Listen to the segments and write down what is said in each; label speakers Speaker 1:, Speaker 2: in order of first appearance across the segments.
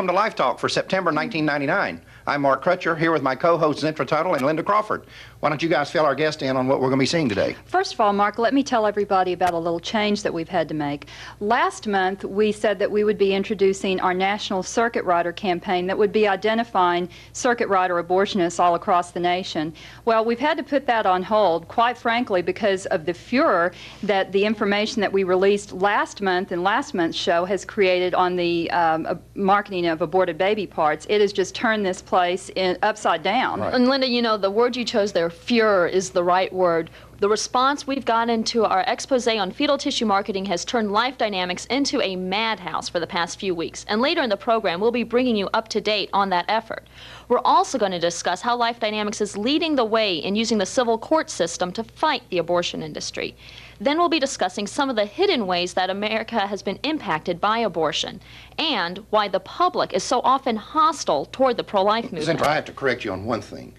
Speaker 1: welcome to LifeTalk for September 1999. I'm Mark Crutcher, here with my co-hosts Zentra Tuttle and Linda Crawford. Why don't you guys fill our guest in on what we're going to be seeing today?
Speaker 2: First of all, Mark, let me tell everybody about a little change that we've had to make. Last month, we said that we would be introducing our National Circuit Rider campaign that would be identifying circuit rider abortionists all across the nation. Well, we've had to put that on hold, quite frankly, because of the furor that the information that we released last month in last month's show has created on the marketing of aborted baby parts. It has just turned this place upside down.
Speaker 3: Right. And Linda, you know, the word you chose there, furor, is the right word. The response we've gotten to our expose on fetal tissue marketing has turned Life Dynamics into a madhouse for the past few weeks. And later in the program, we'll be bringing you up to date on that effort. We're also going to discuss how Life Dynamics is leading the way in using the civil court system to fight the abortion industry. Then we'll be discussing some of the hidden ways that America has been impacted by abortion and why the public is so often hostile toward the pro-life movement.
Speaker 1: Zentra, I have to correct you on one thing.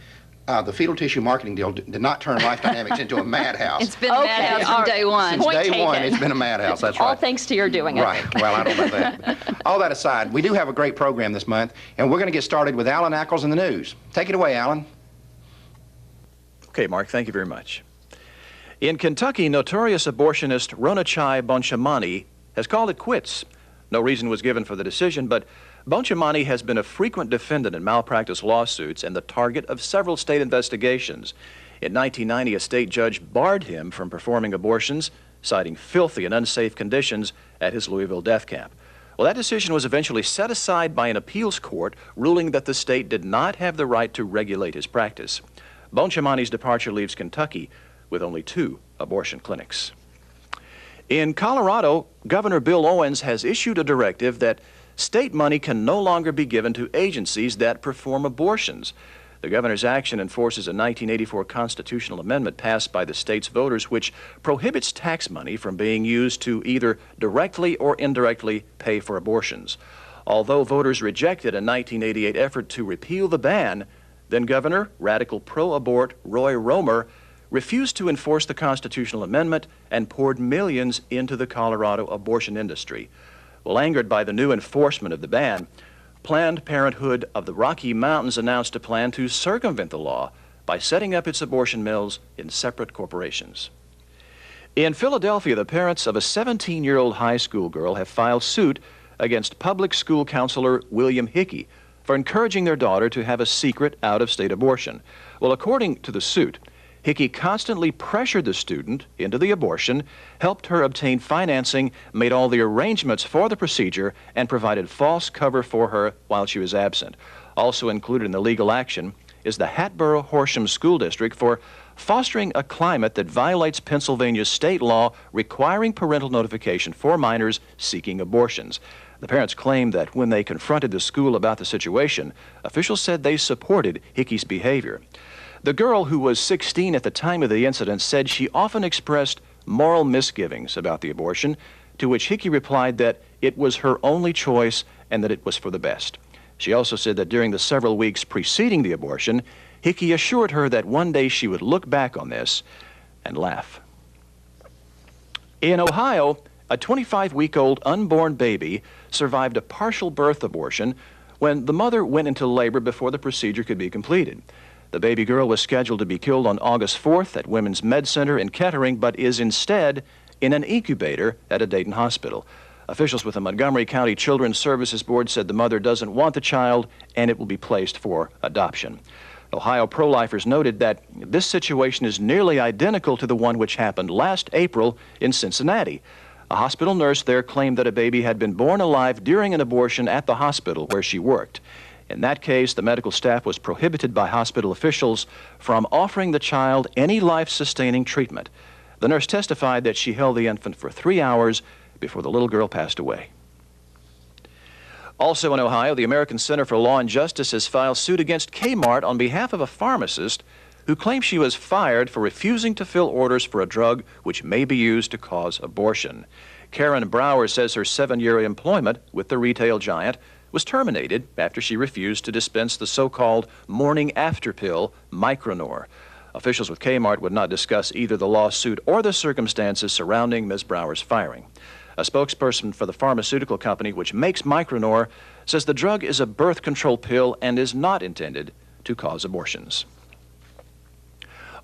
Speaker 1: The fetal tissue marketing deal did not turn Life Dynamics into a madhouse.
Speaker 2: It's been a madhouse from day one.
Speaker 1: Since day one, it's been a madhouse, that's right.
Speaker 3: All thanks to your doing it.
Speaker 1: Right, well, I don't know that. All that aside, we do have a great program this month, and we're going to get started with Alan Ackles in the news. Take it away, Alan.
Speaker 4: Okay, Mark, thank you very much. In Kentucky, notorious abortionist Ronachai Bonchamani has called it quits. No reason was given for the decision, but Bonchamani has been a frequent defendant in malpractice lawsuits and the target of several state investigations. In 1990, a state judge barred him from performing abortions, citing filthy and unsafe conditions at his Louisville death camp. Well, that decision was eventually set aside by an appeals court, ruling that the state did not have the right to regulate his practice. Bonchamani's departure leaves Kentucky with only 2 abortion clinics. In Colorado, Governor Bill Owens has issued a directive that state money can no longer be given to agencies that perform abortions. The governor's action enforces a 1984 constitutional amendment passed by the state's voters which prohibits tax money from being used to either directly or indirectly pay for abortions. Although voters rejected a 1988 effort to repeal the ban, then Governor, radical pro-abort Roy Romer refused to enforce the constitutional amendment and poured millions into the Colorado abortion industry. Well, angered by the new enforcement of the ban, Planned Parenthood of the Rocky Mountains announced a plan to circumvent the law by setting up its abortion mills in separate corporations. In Philadelphia, the parents of a 17-year-old high school girl have filed suit against public school counselor William Hickey for encouraging their daughter to have a secret out-of-state abortion. Well, according to the suit, Hickey constantly pressured the student into the abortion, helped her obtain financing, made all the arrangements for the procedure, and provided false cover for her while she was absent. Also included in the legal action is the Hatboro-Horsham School District for fostering a climate that violates Pennsylvania's state law requiring parental notification for minors seeking abortions. The parents claimed that when they confronted the school about the situation, officials said they supported Hickey's behavior. The girl, who was 16 at the time of the incident, said she often expressed moral misgivings about the abortion, to which Hickey replied that it was her only choice and that it was for the best. She also said that during the several weeks preceding the abortion, Hickey assured her that one day she would look back on this and laugh. In Ohio, a 25-week-old unborn baby survived a partial birth abortion when the mother went into labor before the procedure could be completed. The baby girl was scheduled to be killed on August 4th at Women's Med Center in Kettering, but is instead in an incubator at a Dayton hospital. Officials with the Montgomery County Children's Services Board said the mother doesn't want the child and it will be placed for adoption. Ohio pro-lifers noted that this situation is nearly identical to the one which happened last April in Cincinnati. A hospital nurse there claimed that a baby had been born alive during an abortion at the hospital where she worked. In that case, the medical staff was prohibited by hospital officials from offering the child any life-sustaining treatment. The nurse testified that she held the infant for 3 hours before the little girl passed away. Also in Ohio, the American Center for Law and Justice has filed suit against Kmart on behalf of a pharmacist who claims she was fired for refusing to fill orders for a drug which may be used to cause abortion. Karen Brower says her 7-year employment with the retail giant was terminated after she refused to dispense the so-called morning after pill, Micronor. Officials with Kmart would not discuss either the lawsuit or the circumstances surrounding Ms. Brower's firing. A spokesperson for the pharmaceutical company which makes Micronor says the drug is a birth control pill and is not intended to cause abortions.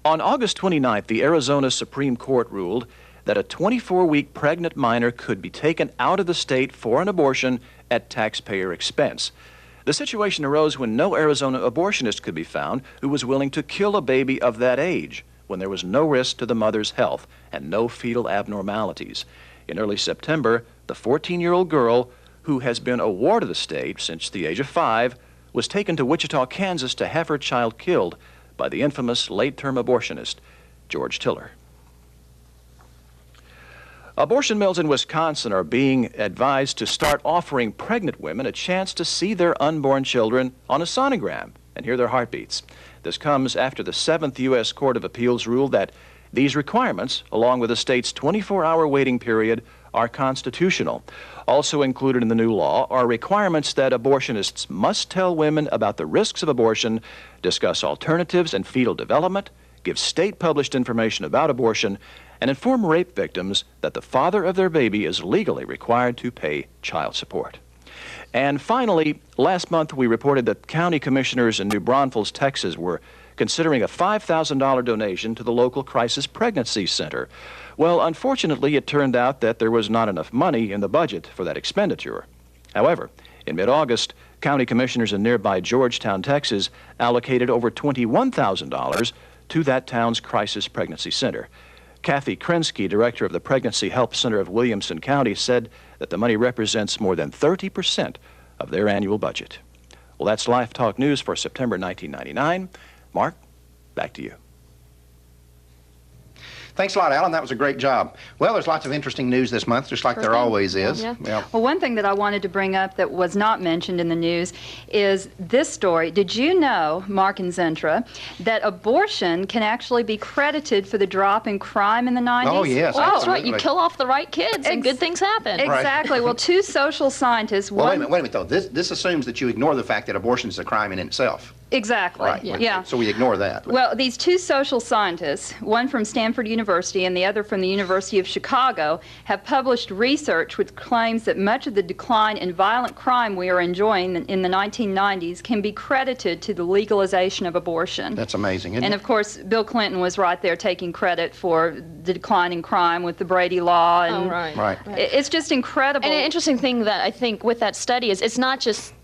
Speaker 4: On August 29th, the Arizona Supreme Court ruled that a 24-week pregnant minor could be taken out of the state for an abortion at taxpayer expense. The situation arose when no Arizona abortionist could be found who was willing to kill a baby of that age when there was no risk to the mother's health and no fetal abnormalities. In early September, the 14-year-old girl, who has been a ward of the state since the age of 5, was taken to Wichita, Kansas to have her child killed by the infamous late-term abortionist, George Tiller. Abortion mills in Wisconsin are being advised to start offering pregnant women a chance to see their unborn children on a sonogram and hear their heartbeats. This comes after the 7th U.S. Court of Appeals ruled that these requirements, along with the state's 24-hour waiting period, are constitutional. Also included in the new law are requirements that abortionists must tell women about the risks of abortion, discuss alternatives and fetal development, give state-published information about abortion, and inform rape victims that the father of their baby is legally required to pay child support. And finally, last month we reported that county commissioners in New Braunfels, Texas were considering a $5,000 donation to the local crisis pregnancy center. Well, unfortunately, it turned out that there was not enough money in the budget for that expenditure. However, in mid-August, county commissioners in nearby Georgetown, Texas, allocated over $21,000 to that town's crisis pregnancy center. Kathy Krensky, director of the Pregnancy Help Center of Williamson County, said that the money represents more than 30% of their annual budget. Well, that's LifeTalk News for September 1999. Mark, back to you.
Speaker 1: Thanks a lot, Alan. That was a great job. Well, there's lots of interesting news this month, just like there always is.
Speaker 3: Yeah.
Speaker 2: Well, one thing that I wanted to bring up that was not mentioned in the news is this story. Did you know, Mark and Zentra, that abortion can actually be credited for the drop in crime in the 90s?
Speaker 1: Oh, yes.
Speaker 3: Oh, that's right.
Speaker 1: absolutely.
Speaker 3: You kill off the right kids and good things happen.
Speaker 2: Exactly. Well, two social scientists.
Speaker 1: Well, wait a minute, though. This assumes that you ignore the fact that abortion is a crime in itself.
Speaker 2: Exactly.
Speaker 1: Right.
Speaker 2: Yeah.
Speaker 1: So we ignore that.
Speaker 2: Well, these two social scientists, one from Stanford University and the other from the University of Chicago, have published research which claims that much of the decline in violent crime we are enjoying in the 1990s can be credited to the legalization of abortion.
Speaker 1: That's amazing, isn't
Speaker 2: And
Speaker 1: it?
Speaker 2: of course, Bill Clinton was right there taking credit for the decline in crime with the Brady Law. And
Speaker 3: Oh, right.
Speaker 1: Right.
Speaker 2: It's just incredible.
Speaker 3: And an interesting thing that I think with that study is it's not just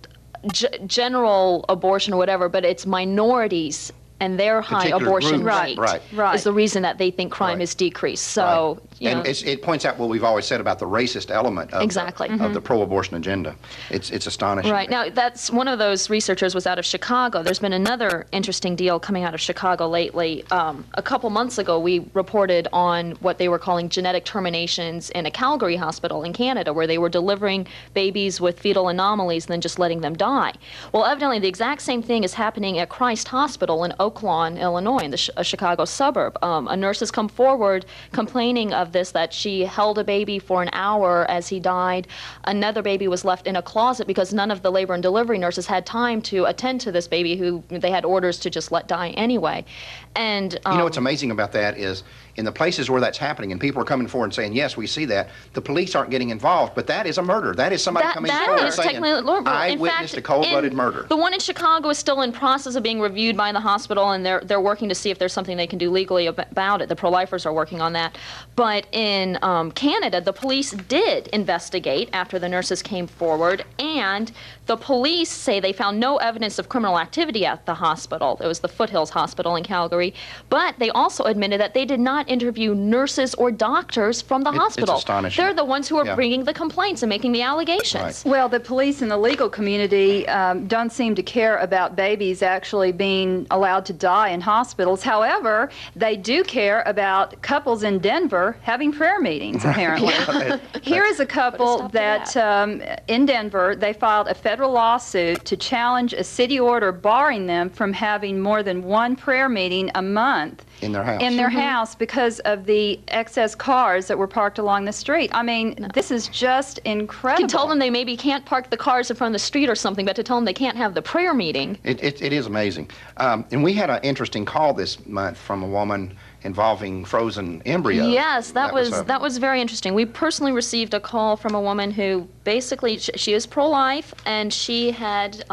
Speaker 3: general abortion or whatever, but it's minorities and their high
Speaker 1: Particular
Speaker 3: abortion
Speaker 1: groups.
Speaker 3: rate
Speaker 2: Right.
Speaker 3: is the reason that they think crime
Speaker 1: Right.
Speaker 3: has decreased. So, you know,
Speaker 1: And it points out what we've always said about the racist element of,
Speaker 3: Exactly.
Speaker 1: of the pro-abortion agenda. It's astonishing.
Speaker 3: right. Now, that's one of those researchers was out of Chicago. There's been another interesting deal coming out of Chicago lately. A couple months ago, we reported on what they were calling genetic terminations in a Calgary hospital in Canada, where they were delivering babies with fetal anomalies and then just letting them die. Well, evidently, the exact same thing is happening at Christ Hospital in Oak Lawn, Illinois, in a Chicago suburb. A nurse has come forward complaining of this, that she held a baby for an hour as he died. Another baby was left in a closet because none of the labor and delivery nurses had time to attend to this baby, who they had orders to just let die anyway. And
Speaker 1: You know what's amazing about that is in the places where that's happening and people are coming forward and saying, yes, we see that, the police aren't getting involved, but that is a murder. That is somebody coming forward
Speaker 3: that is
Speaker 1: saying,
Speaker 3: technically murder.
Speaker 1: I
Speaker 3: In
Speaker 1: witnessed
Speaker 3: fact,
Speaker 1: a cold-blooded murder.
Speaker 3: The one in Chicago is still in process of being reviewed by the hospital, and they're working to see if there's something they can do legally about it. The pro-lifers are working on that. But in Canada, the police did investigate after the nurses came forward, and the police say they found no evidence of criminal activity at the hospital. It was the Foothills Hospital in Calgary. But they also admitted that they did not interview nurses or doctors from the hospital.
Speaker 1: It's astonishing.
Speaker 3: They're the ones who are
Speaker 1: Yeah.
Speaker 3: bringing the complaints and making the allegations.
Speaker 1: Right.
Speaker 2: Well, the police and the legal community don't seem to care about babies actually being allowed to die in hospitals. However, they do care about couples in Denver having prayer meetings, apparently. Here is a couple that in Denver, they filed a federal lawsuit to challenge a city order barring them from having more than one prayer meeting a month
Speaker 1: In their house.
Speaker 2: in their house because of the excess cars that were parked along the street. I mean, this is just incredible.
Speaker 3: You can tell them they maybe can't park the cars in front of the street or something, but to tell them they can't have the prayer meeting.
Speaker 1: It is amazing. And we had an interesting call this month from a woman involving frozen embryos.
Speaker 3: Yes, that was very interesting. We personally received a call from a woman who basically, she is pro-life, and she had,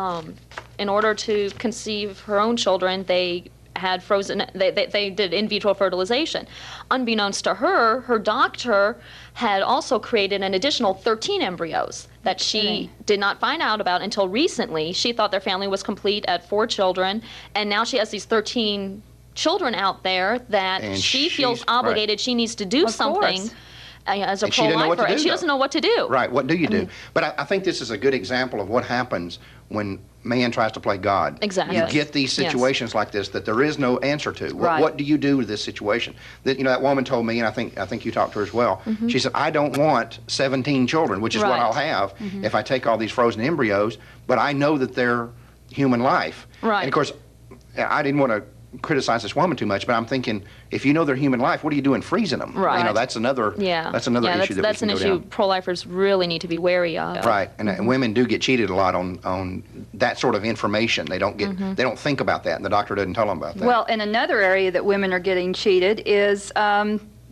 Speaker 3: in order to conceive her own children, they had frozen, they did in vitro fertilization. Unbeknownst to her, her doctor had also created an additional 13 embryos that she did not find out about until recently. She thought their family was complete at 4 children, and now she has these 13 children out there that
Speaker 1: And
Speaker 3: she feels obligated, she needs to do something as a
Speaker 1: And she didn't know what
Speaker 3: pro-lifer,
Speaker 1: to
Speaker 3: and
Speaker 1: do,
Speaker 3: she doesn't know what to do.
Speaker 1: Right, what do you do? But I think this is a good example of what happens when man tries to play God.
Speaker 3: Exactly.
Speaker 1: You
Speaker 3: Yes.
Speaker 1: get these situations like this that there is no answer to.
Speaker 2: Right.
Speaker 1: What do you do with this situation? That, you know, that woman told me, and I think you talked to her as well. She said, I don't want 17 children, which is what
Speaker 3: Right.
Speaker 1: I'll have if I take all these frozen embryos, but I know that they're human life.
Speaker 3: Right.
Speaker 1: And of course, I didn't want to criticize this woman too much, but I'm thinking, if you know they're human life, what are you doing freezing them?
Speaker 3: Right.
Speaker 1: You know, that's another issue
Speaker 3: That's
Speaker 1: that we
Speaker 3: an
Speaker 1: can go
Speaker 3: issue
Speaker 1: down.
Speaker 3: pro-lifers really need to be wary of.
Speaker 1: Right, and women do get cheated a lot on that sort of information. They don't get, they don't think about that, and the doctor doesn't tell them about that.
Speaker 2: Well, and another area that women are getting cheated is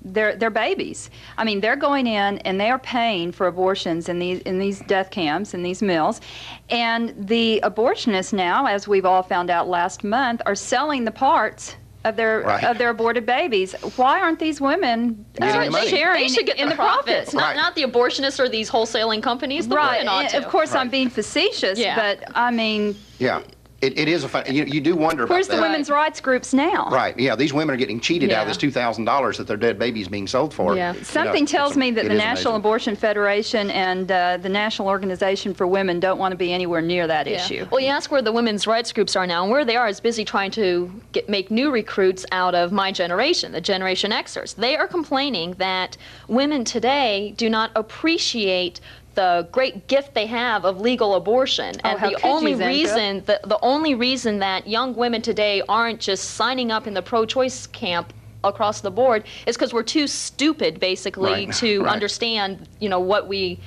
Speaker 2: their babies. I mean, they're going in and they are paying for abortions in these death camps, in these mills, and the abortionists now, as we've all found out last month, are selling the parts of their aborted babies. Why aren't these women
Speaker 1: Getting the money.
Speaker 2: sharing
Speaker 3: They should get
Speaker 2: in
Speaker 3: the profits,
Speaker 1: Right.
Speaker 3: not the abortionists or these wholesaling companies. The
Speaker 2: Right.
Speaker 3: women ought to.
Speaker 2: Of course, I'm
Speaker 1: Right.
Speaker 2: being facetious,
Speaker 3: Yeah.
Speaker 2: but I mean,
Speaker 1: Yeah, it is a fun, you do wonder about
Speaker 2: where's
Speaker 1: that.
Speaker 2: the women's rights groups now?
Speaker 1: Right, yeah, these women are getting cheated out of
Speaker 3: Yeah.
Speaker 1: this $2,000 that their dead baby's being sold for.
Speaker 3: Yeah.
Speaker 1: You know,
Speaker 2: Something tells me that
Speaker 1: it
Speaker 2: the
Speaker 1: is
Speaker 2: National
Speaker 1: amazing.
Speaker 2: Abortion Federation and the National Organization for Women don't want to be anywhere near that issue.
Speaker 3: Well, you ask where the women's rights groups are now, and where they are is busy trying to make new recruits out of my generation, the Generation Xers. They are complaining that women today do not appreciate the great gift they have of legal abortion, and
Speaker 2: how
Speaker 3: the
Speaker 2: could you,
Speaker 3: only
Speaker 2: Zenka?
Speaker 3: reason the only reason that young women today aren't just signing up in the pro-choice camp across the board is because we're too stupid, basically,
Speaker 1: Right.
Speaker 3: to
Speaker 1: Right.
Speaker 3: understand, what we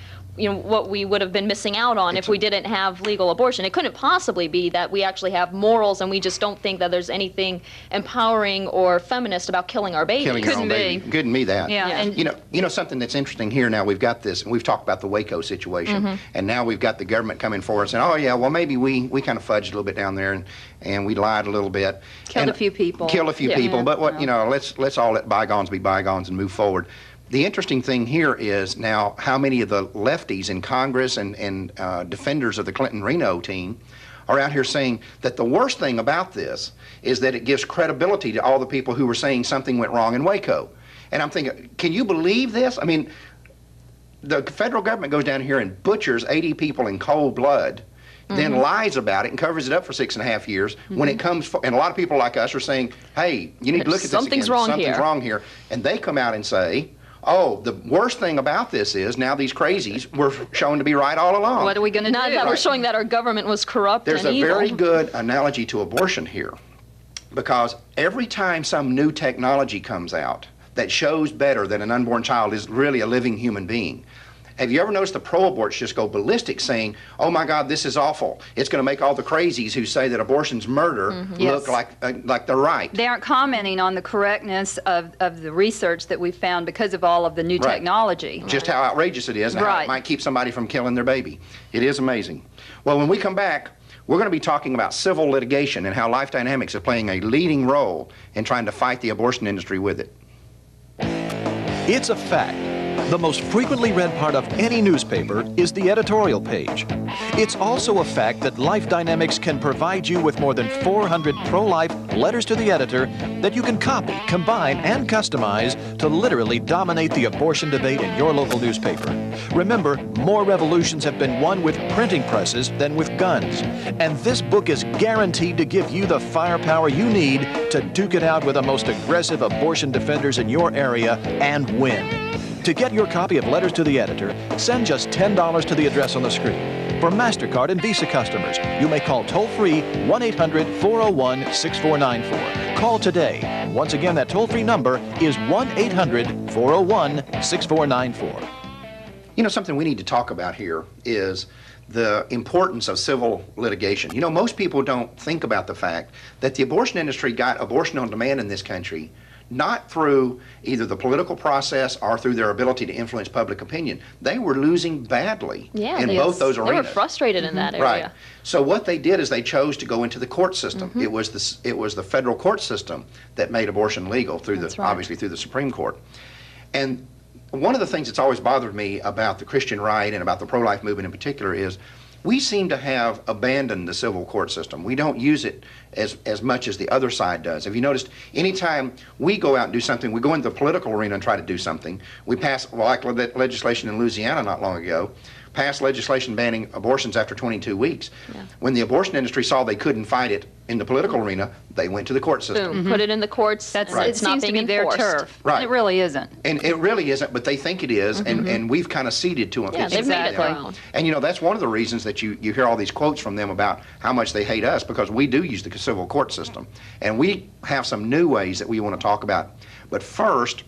Speaker 3: would have been missing out on if we didn't have legal abortion. It couldn't possibly be that we actually have morals and we just don't think that there's anything empowering or feminist about killing our babies.
Speaker 1: Killing your own baby. Couldn't be that.
Speaker 2: Yeah,
Speaker 3: Yeah.
Speaker 2: and
Speaker 1: You know something that's interesting here now, we've got this, and we've talked about the Waco situation, and now we've got the government coming forward saying, oh yeah, well maybe we kind of fudged a little bit down there, and we lied a little bit.
Speaker 2: Killed a few people.
Speaker 1: Killed a few
Speaker 3: Yeah.
Speaker 1: people, but let's all let bygones be bygones and move forward. The interesting thing here is now how many of the lefties in Congress and defenders of the Clinton-Reno team are out here saying that the worst thing about this is that it gives credibility to all the people who were saying something went wrong in Waco. And I'm thinking, can you believe this? I mean, the federal government goes down here and butchers 80 people in cold blood, then lies about it and covers it up for 6.5 years. When it comes, and a lot of people like us are saying, hey, you need to look at this
Speaker 3: Something's
Speaker 1: again.
Speaker 3: wrong
Speaker 1: Something's
Speaker 3: here.
Speaker 1: wrong here. And they come out and say, oh, the worst thing about this is now these crazies were shown to be right all along.
Speaker 2: what are we going to
Speaker 3: Not
Speaker 2: do?
Speaker 3: that we're showing that our government was corrupt
Speaker 1: There's
Speaker 3: and
Speaker 1: a
Speaker 3: evil.
Speaker 1: very good analogy to abortion here, because every time some new technology comes out that shows better that an unborn child is really a living human being, have you ever noticed the pro-aborts just go ballistic saying, oh my God, this is awful. It's going to make all the crazies who say that abortion's murder look
Speaker 2: Yes.
Speaker 1: like they're right.
Speaker 2: They aren't commenting on the correctness of the research that we've found because of all of the new
Speaker 1: Right.
Speaker 2: technology.
Speaker 1: Just how outrageous it is and how
Speaker 2: Right.
Speaker 1: it might keep somebody from killing their baby. It is amazing. Well, when we come back, we're going to be talking about civil litigation and how Life Dynamics is playing a leading role in trying to fight the abortion industry with it.
Speaker 4: It's a fact. The most frequently read part of any newspaper is the editorial page. It's also a fact that Life Dynamics can provide you with more than 400 pro-life letters to the editor that you can copy, combine, and customize to literally dominate the abortion debate in your local newspaper. Remember, more revolutions have been won with printing presses than with guns. And this book is guaranteed to give you the firepower you need to duke it out with the most aggressive abortion defenders in your area and win. To get your copy of Letters to the Editor, send just $10 to the address on the screen. For MasterCard and Visa customers, you may call toll-free 1-800-401-6494. Call today. Once again, that toll-free number is 1-800-401-6494.
Speaker 1: You know, something we need to talk about here is the importance of civil litigation. You know, most people don't think about the fact that the abortion industry got abortion on demand in this country not through either the political process or through their ability to influence public opinion. They were losing badly in both those arenas.
Speaker 3: They were frustrated in that area.
Speaker 1: Right. So what they did is they chose to go into the court system. It was the federal court system that made abortion legal through obviously through the Supreme Court. And one of the things that's always bothered me about the Christian right and about the pro-life movement in particular is we seem to have abandoned the civil court system. We don't use it as much as the other side does. Have you noticed, anytime we go out and do something, we go into the political arena and try to do something, we pass, well, like legislation in Louisiana not long ago, passed legislation banning abortions after 22 weeks. When the abortion industry saw they couldn't fight it in the political arena, they went to the court system.
Speaker 3: Boom, put it in the courts.
Speaker 2: That's
Speaker 3: It's
Speaker 2: it
Speaker 3: not
Speaker 2: seems to
Speaker 3: being
Speaker 2: be their
Speaker 3: enforced.
Speaker 2: turf.
Speaker 1: Right.
Speaker 2: It really isn't.
Speaker 1: And it really isn't, but they think it is, and we've kind of ceded to them.
Speaker 3: Yeah, they've made it their own.
Speaker 1: And you know, that's one of the reasons that you hear all these quotes from them about how much they hate us, because we do use the civil court system. And we have some new ways that we want to talk about. But first,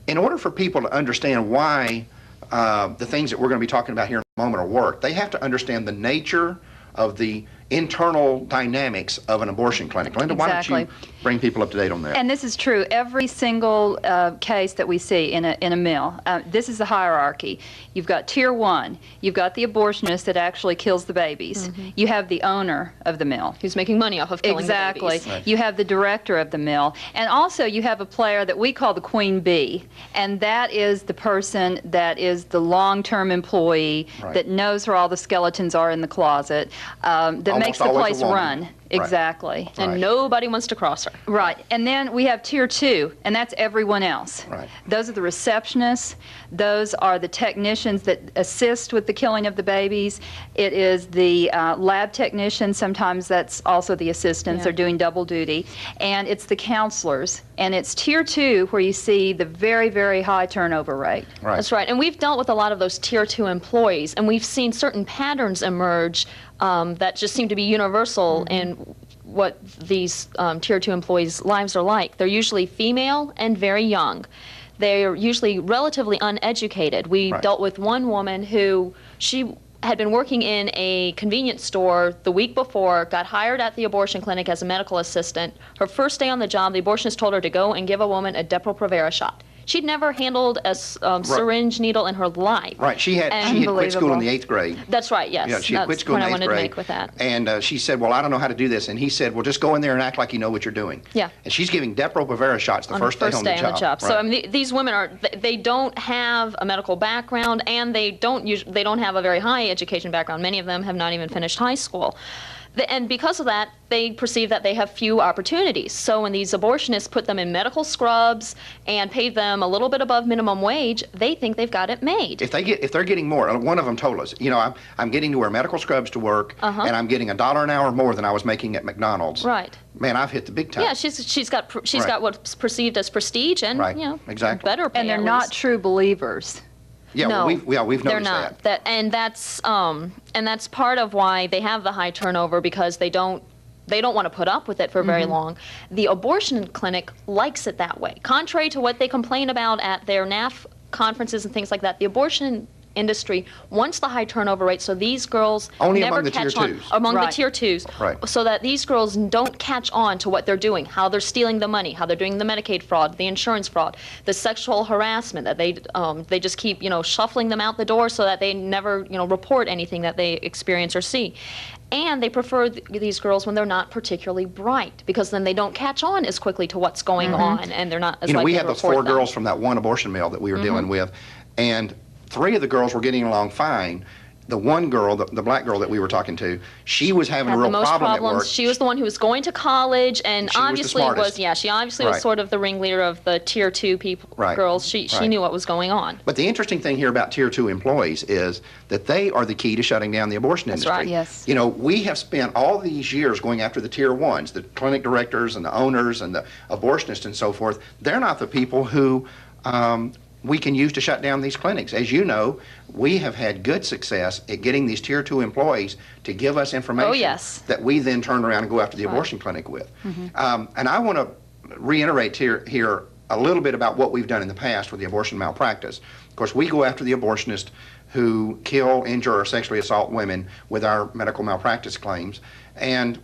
Speaker 1: in order for people to understand why the things that we're going to be talking about here in a moment will work, they have to understand the nature of the internal dynamics of an abortion clinic. Linda, why don't you bring people up to date on that?
Speaker 2: And this is true. Every single case that we see in a mill, this is the hierarchy. You've got tier 1. You've got the abortionist that actually kills the babies. You have the owner of the mill,
Speaker 3: who's making money off of killing the babies.
Speaker 2: Right. You have the director of the mill. And also you have a player that we call the queen bee. And that is the person that is the long-term employee that knows where all the skeletons are in the closet, that makes the place run. Exactly.
Speaker 3: And nobody wants to cross her.
Speaker 2: Right. And then we have tier 2, and that's everyone else. Those are the receptionists. Those are the technicians that assist with the killing of the babies. It is the lab technicians. Sometimes that's also the assistants. They're doing double duty. And it's the counselors. And it's tier 2 where you see the very, very high turnover rate.
Speaker 3: That's right. And we've dealt with a lot of those tier 2 employees, and we've seen certain patterns emerge that just seem to be universal in what these tier 2 employees' lives are like. They're usually female and very young. They're usually relatively uneducated. We dealt with one woman who, she had been working in a convenience store the week before, got hired at the abortion clinic as a medical assistant. Her first day on the job, the abortionist told her to go and give a woman a Depo-Provera shot. She'd never handled a syringe needle in her life.
Speaker 1: She had quit school in the 8th grade.
Speaker 3: That's right, yes.
Speaker 1: Yeah, she had quit school in the 8th grade.
Speaker 3: That's the point I wanted to make with that.
Speaker 1: And she said, well, I don't know how to do this. And he said, well, just go in there and act like you know what you're doing.
Speaker 3: Yeah.
Speaker 1: And she's giving Depo-Provera shots the first day on the job.
Speaker 3: So I mean, these women they don't have a medical background, and they don't have a very high education background. Many of them have not even finished high school. And because of that, they perceive that they have few opportunities. So when these abortionists put them in medical scrubs and pay them a little bit above minimum wage, they think they've got it made.
Speaker 1: If they're getting more, one of them told us, you know, I'm getting to wear medical scrubs to work, and I'm getting $1 an hour more than I was making at McDonald's.
Speaker 3: Right.
Speaker 1: Man, I've hit the big time.
Speaker 3: Yeah, she's got what's perceived as prestige, and you know, better pay.
Speaker 2: And they're not true believers.
Speaker 1: Yeah,
Speaker 3: no,
Speaker 1: we've noticed
Speaker 3: they're not. And that's part of why they have the high turnover, because they don't want to put up with it for very long. The abortion clinic likes it that way. Contrary to what they complain about at their NAF conferences and things like that, the abortion industry wants the high turnover rate, so these girls never catch on among the tier 2s, so that these girls don't catch on to what they're doing, how they're stealing the money, how they're doing the Medicaid fraud, the insurance fraud, the sexual harassment, that they just keep shuffling them out the door so that they never report anything that they experience or see. And they prefer these girls when they're not particularly bright, because then they don't catch on as quickly to what's going on, and they're not as likely to report them. We had the 4
Speaker 1: girls from that one abortion mill that we were dealing with, and 3 of the girls were getting along fine. The one girl, the black girl that we were talking to, she was having a real problem at work.
Speaker 3: She was the one who was going to college, and obviously she obviously was sort of the ringleader of the tier 2 girls. She knew what was going on.
Speaker 1: But the interesting thing here about tier 2 employees is that they are the key to shutting down the abortion industry.
Speaker 3: That's right.
Speaker 2: Yes.
Speaker 1: You know, we have spent all these years going after the tier 1s, the clinic directors and the owners and the abortionists and so forth. They're not the people who we can use to shut down these clinics. As you know, we have had good success at getting these tier 2 employees to give us information that we then turn around and go after the abortion clinic with. And I want to reiterate here a little bit about what we've done in the past with the abortion malpractice. Of course, we go after the abortionists who kill, injure, or sexually assault women with our medical malpractice claims. And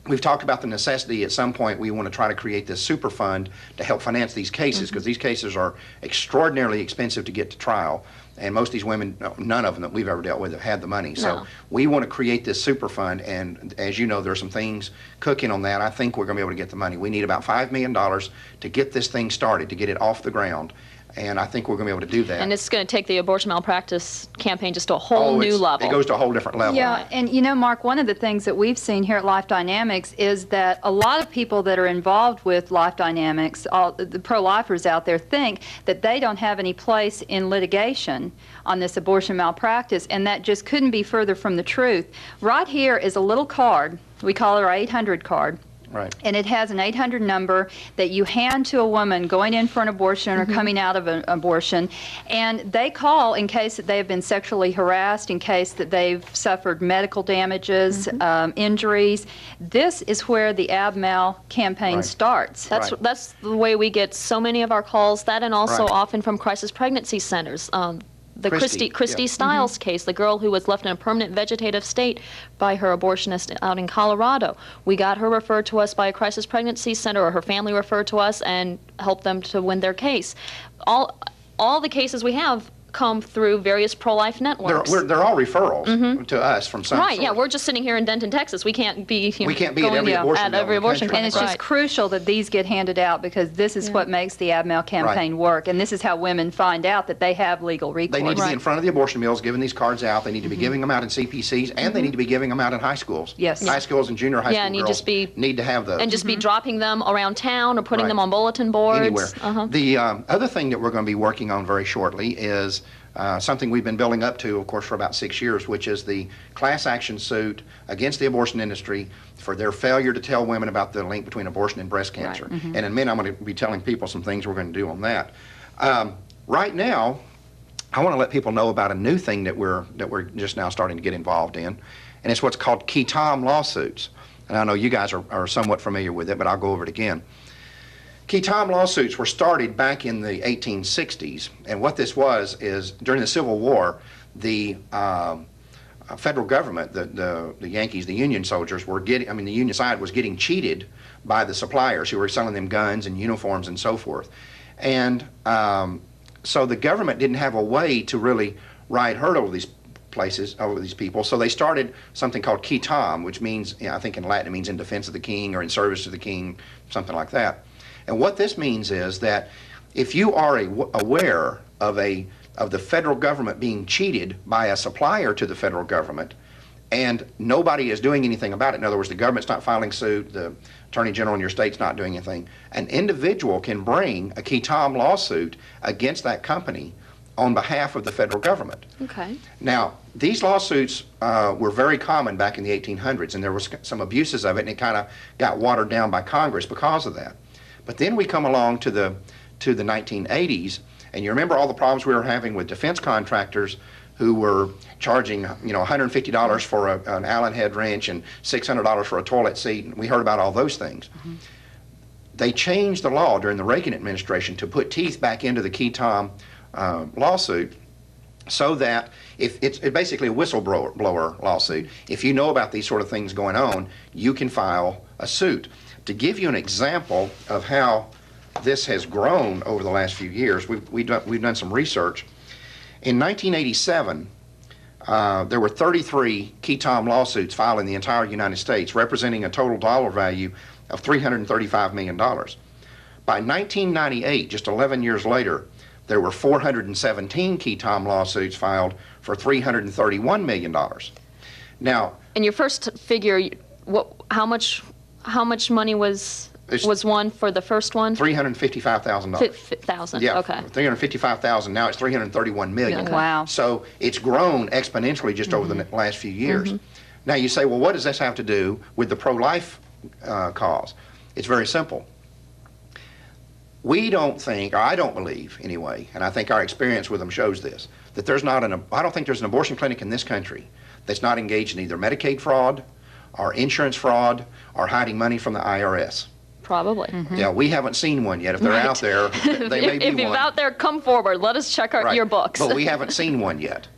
Speaker 1: we've talked about the necessity at some point we want to try to create this super fund to help finance these cases, because these cases are extraordinarily expensive to get to trial. And most of these women, none of them that we've ever dealt with have had the money. So
Speaker 3: No.
Speaker 1: we want to create this super fund, and as you know, there's some things cooking on that. I think we're going to be able to get the money. We need about $5 million to get this thing started, to get it off the ground. And I think we're going to be able to do that.
Speaker 3: And it's going to take the abortion malpractice campaign just to a whole new level.
Speaker 1: It goes to a whole different level.
Speaker 2: Yeah, and you know, Mark, one of the things that we've seen here at Life Dynamics is that a lot of people that are involved with Life Dynamics, all the pro-lifers out there, think that they don't have any place in litigation on this abortion malpractice, and that just couldn't be further from the truth. Right here is a little card. We call it our 800 card.
Speaker 1: Right.
Speaker 2: And it has an 800 number that you hand to a woman going in for an abortion or coming out of an abortion, and they call in case that they have been sexually harassed, in case that they've suffered medical damages, injuries. This is where the AbMal campaign
Speaker 1: Right.
Speaker 2: starts.
Speaker 3: That's the way we get so many of our calls, that and also
Speaker 1: Right.
Speaker 3: often from crisis pregnancy centers. The
Speaker 1: Christy,
Speaker 3: Christy
Speaker 1: yeah.
Speaker 3: Stiles case, the girl who was left in a permanent vegetative state by her abortionist out in Colorado. We got her referred to us by a crisis pregnancy center, or her family referred to us, and helped them to win their case. All the cases we have come through various pro-life networks.
Speaker 1: They're all referrals to us from some
Speaker 3: Right, yeah,
Speaker 1: source.
Speaker 3: we're just sitting here in Denton, Texas. We can't be
Speaker 1: We can't be at
Speaker 3: going
Speaker 1: every abortion mill in the
Speaker 3: abortion
Speaker 1: country.
Speaker 2: And it's
Speaker 3: clinic.
Speaker 2: just
Speaker 3: Right.
Speaker 2: crucial that these get handed out, because this is what makes the AbMal campaign work, and this is how women find out that they have legal recourse.
Speaker 1: They need to be in front of the abortion mills giving these cards out. They need to be giving them out in CPCs, and they need to be giving them out in high schools.
Speaker 2: Yes.
Speaker 1: High schools and junior high
Speaker 3: Yeah,
Speaker 1: school
Speaker 3: and you
Speaker 1: girls
Speaker 3: just be-
Speaker 1: need to have those.
Speaker 3: And just be dropping them around town or putting
Speaker 1: Right.
Speaker 3: them on bulletin boards.
Speaker 1: Anywhere.
Speaker 3: Uh-huh.
Speaker 1: The other thing that we're going to be working on very shortly is something we've been building up to, of course, for about 6 years, which is the class action suit against the abortion industry for their failure to tell women about the link between abortion and breast cancer. And in a minute, I'm going to be telling people some things we're going to do on that. Right now, I want to let people know about a new thing that we're just now starting to get involved in, and it's what's called qui tam lawsuits. And I know you guys are somewhat familiar with it, but I'll go over it again. Qui tam lawsuits were started back in the 1860s, and what this was is during the Civil War, the federal government, the Yankees, the Union soldiers were getting, the Union side was getting cheated by the suppliers who were selling them guns and uniforms and so forth. And so the government didn't have a way to really ride herd over these places, over these people, so they started something called qui tam, which means, I think in Latin it means in defense of the king or in service to the king, something like that. And what this means is that if you are aware of the federal government being cheated by a supplier to the federal government, and nobody is doing anything about it, in other words, the government's not filing suit, the attorney general in your state's not doing anything, an individual can bring a qui tam lawsuit against that company on behalf of the federal government.
Speaker 3: Okay.
Speaker 1: Now, these lawsuits were very common back in the 1800s, and there was some abuses of it, and it kind of got watered down by Congress because of that. But then we come along to the 1980s, and you remember all the problems we were having with defense contractors who were charging, $150 for an Allen head wrench and $600 for a toilet seat, and we heard about all those things. They changed the law during the Reagan administration to put teeth back into the qui tam lawsuit, so that if it's basically a whistleblower lawsuit. If you know about these sort of things going on, you can file a suit. To give you an example of how this has grown over the last few years, we've done some research. In 1987, there were 33 qui tam lawsuits filed in the entire United States, representing a total dollar value of $335 million. By 1998, just 11 years later, there were 417 qui tam lawsuits filed for $331 million. Now,
Speaker 3: And your first figure, how much money was won for the first one?
Speaker 1: $355,000.
Speaker 3: 1,000.
Speaker 1: Yeah,
Speaker 3: Okay.
Speaker 1: 355,000. Now it's 331 million.
Speaker 2: Okay. Wow.
Speaker 1: So it's grown exponentially just over the last few years. Now you say, well, what does this have to do with the pro-life cause? It's very simple. We don't think, or I don't believe anyway, and I think our experience with them shows this, that I don't think there's an abortion clinic in this country that's not engaged in either Medicaid fraud or insurance fraud or hiding money from the IRS.
Speaker 3: Probably.
Speaker 1: Yeah, we haven't seen one yet. If they're out there, they may be
Speaker 3: If you're
Speaker 1: one.
Speaker 3: out there, come forward. Let us check
Speaker 1: Right.
Speaker 3: your books.
Speaker 1: But we haven't seen one yet.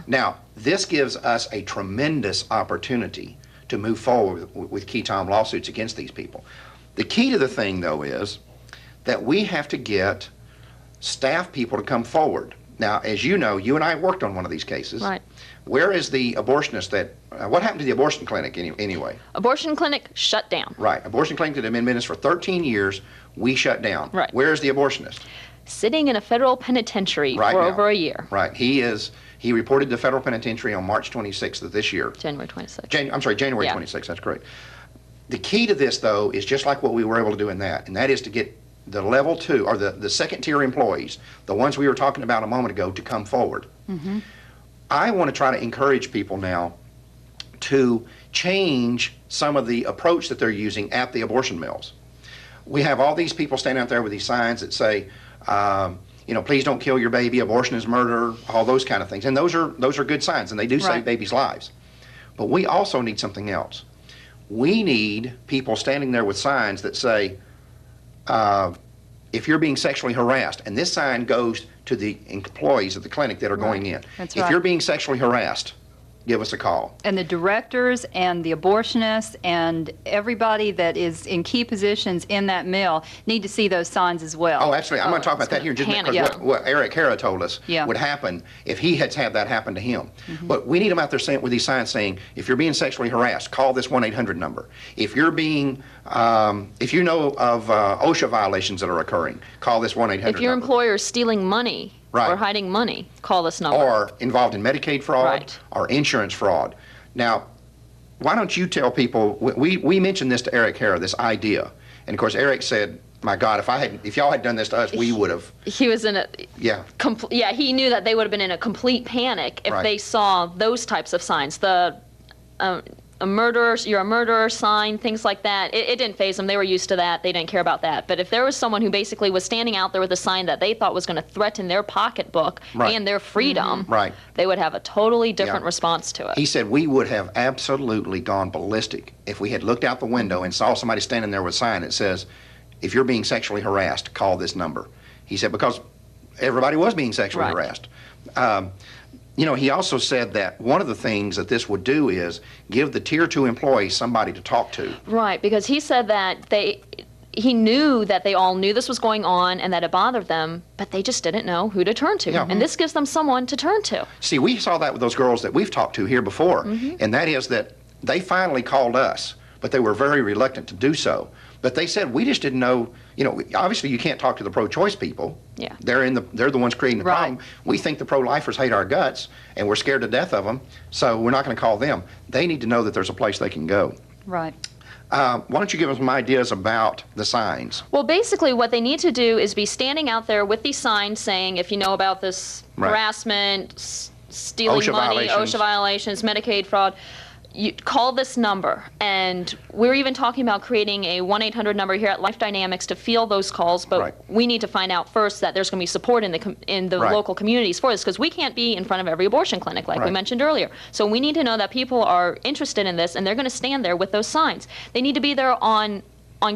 Speaker 1: Now, this gives us a tremendous opportunity to move forward with key time lawsuits against these people. The key to the thing, though, is that we have to get staff people to come forward. Now, as you know, you and I worked on one of these cases.
Speaker 3: Right.
Speaker 1: Where is the abortionist that, what happened to the abortion clinic anyway?
Speaker 3: Abortion clinic shut down.
Speaker 1: Right. Abortion clinic that had been in business for 13 years, we shut down.
Speaker 3: Right.
Speaker 1: Where is the abortionist?
Speaker 3: Sitting in a federal penitentiary
Speaker 1: Right
Speaker 3: for
Speaker 1: now.
Speaker 3: over a year.
Speaker 1: Right. He reported to federal penitentiary on March 26th of this year.
Speaker 3: January 26th.
Speaker 1: January
Speaker 3: Yeah.
Speaker 1: 26th, that's correct. The key to this, though, is just like what we were able to do in that, and that is to get the level 2, or the second tier employees, the ones we were talking about a moment ago, to come forward. I want to try to encourage people now to change some of the approach that they're using at the abortion mills. We have all these people standing out there with these signs that say, please don't kill your baby, abortion is murder, all those kind of things. And those are good signs, and they do save babies' lives. But we also need something else. We need people standing there with signs that say, if you're being sexually harassed, and this sign goes to the employees of the clinic that are going in.
Speaker 2: That's
Speaker 1: if you're being sexually harassed, give us a call.
Speaker 2: And the directors and the abortionists and everybody that is in key positions in that mill need to see those signs as well.
Speaker 1: Oh, absolutely. I'm going to talk about that here just because what Eric Hara told us would happen if he had had that happen to him. But we need them out there saying, with these signs saying, if you're being sexually harassed, call this 1-800 number. If you're being, if you know of OSHA violations that are occurring, call this 1-800 number.
Speaker 3: If your employer is stealing money or hiding money, call this number.
Speaker 1: Or involved in Medicaid fraud or insurance fraud. Now, why don't you tell people, we mentioned this to Eric Hara, this idea. And of course, Eric said, my God, if y'all had done this to us, we would have.
Speaker 3: He was in a, he knew that they would have been in a complete panic if they saw those types of signs. The you're a murderer sign, things like that. It didn't faze them. They were used to that. They didn't care about that. But if there was someone who basically was standing out there with a sign that they thought was going to threaten their pocketbook and their freedom, they would have a totally different response to it.
Speaker 1: He said we would have absolutely gone ballistic if we had looked out the window and saw somebody standing there with a sign that says, if you're being sexually harassed, call this number. He said because everybody was being sexually harassed. He also said that one of the things that this would do is give the Tier 2 employees somebody to talk to.
Speaker 3: Right, because he said that he knew that they all knew this was going on and that it bothered them, but they just didn't know who to turn to. And this gives them someone to turn to.
Speaker 1: See, we saw that with those girls that we've talked to here before, and that is that they finally called us, but they were very reluctant to do so. But they said, we just didn't know, obviously you can't talk to the pro-choice people.
Speaker 3: Yeah.
Speaker 1: They're the ones creating the problem. We think the pro-lifers hate our guts, and we're scared to death of them, so we're not going to call them. They need to know that there's a place they can go.
Speaker 2: Right.
Speaker 1: Why don't you give us some ideas about the signs?
Speaker 3: Well, basically what they need to do is be standing out there with these signs saying, if you know about this harassment, stealing
Speaker 1: OSHA
Speaker 3: money,
Speaker 1: violations.
Speaker 3: OSHA violations, Medicaid fraud, you call this number. And we're even talking about creating a 1-800 number here at Life Dynamics to field those calls, but we need to find out first that there's going to be support in the local communities for this, because we can't be in front of every abortion clinic like we mentioned earlier. So we need to know that people are interested in this and they're going to stand there with those signs. They need to be there on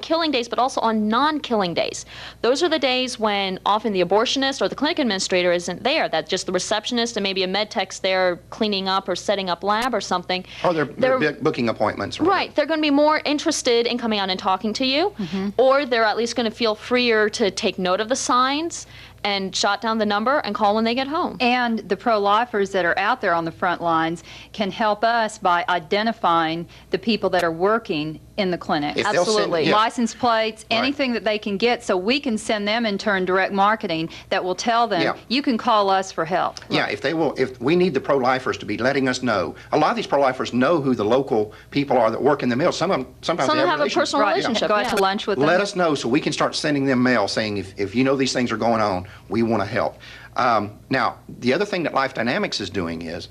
Speaker 3: killing days, but also on non-killing days. Those are the days when often the abortionist or the clinic administrator isn't there, that just the receptionist and maybe a med tech's there cleaning up or setting up lab or something.
Speaker 1: Or they're booking appointments.
Speaker 3: Right. They're going to be more interested in coming out and talking to you, or they're at least going to feel freer to take note of the signs and jot down the number and call when they get home.
Speaker 2: And the pro-lifers that are out there on the front lines can help us by identifying the people that are working in the clinic.
Speaker 3: Absolutely.
Speaker 2: License plates, anything that they can get, so we can send them in turn direct marketing that will tell them, you can call us for help.
Speaker 1: Yeah, if we need the pro-lifers to be letting us know. A lot of these pro-lifers know who the local people are that work in the mill. Sometimes they
Speaker 3: have a personal relationship.
Speaker 2: Go out to lunch with them.
Speaker 1: Let us know so we can start sending them mail saying, if you know these things are going on, we want to help. Now, the other thing that Life Dynamics is doing is,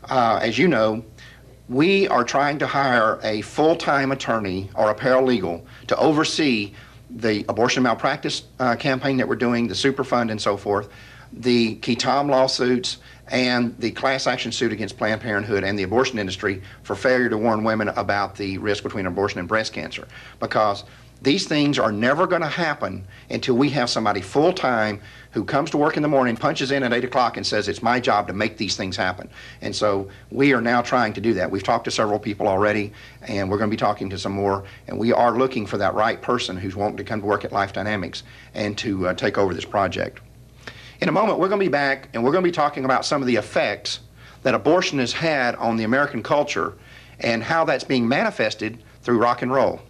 Speaker 1: as you know, we are trying to hire a full-time attorney or a paralegal to oversee the abortion malpractice campaign that we're doing, the Superfund and so forth, the Ketom lawsuits, and the class action suit against Planned Parenthood and the abortion industry for failure to warn women about the risk between abortion and breast cancer. Because These things are never going to happen until we have somebody full-time who comes to work in the morning, punches in at 8 o'clock and says, it's my job to make these things happen. And so we are now trying to do that. We've talked to several people already, and we're going to be talking to some more, and we are looking for that right person who's wanting to come to work at Life Dynamics and to take over this project. In a moment, we're going to be back, and we're going to be talking about some of the effects that abortion has had on the American culture and how that's being manifested through rock and roll.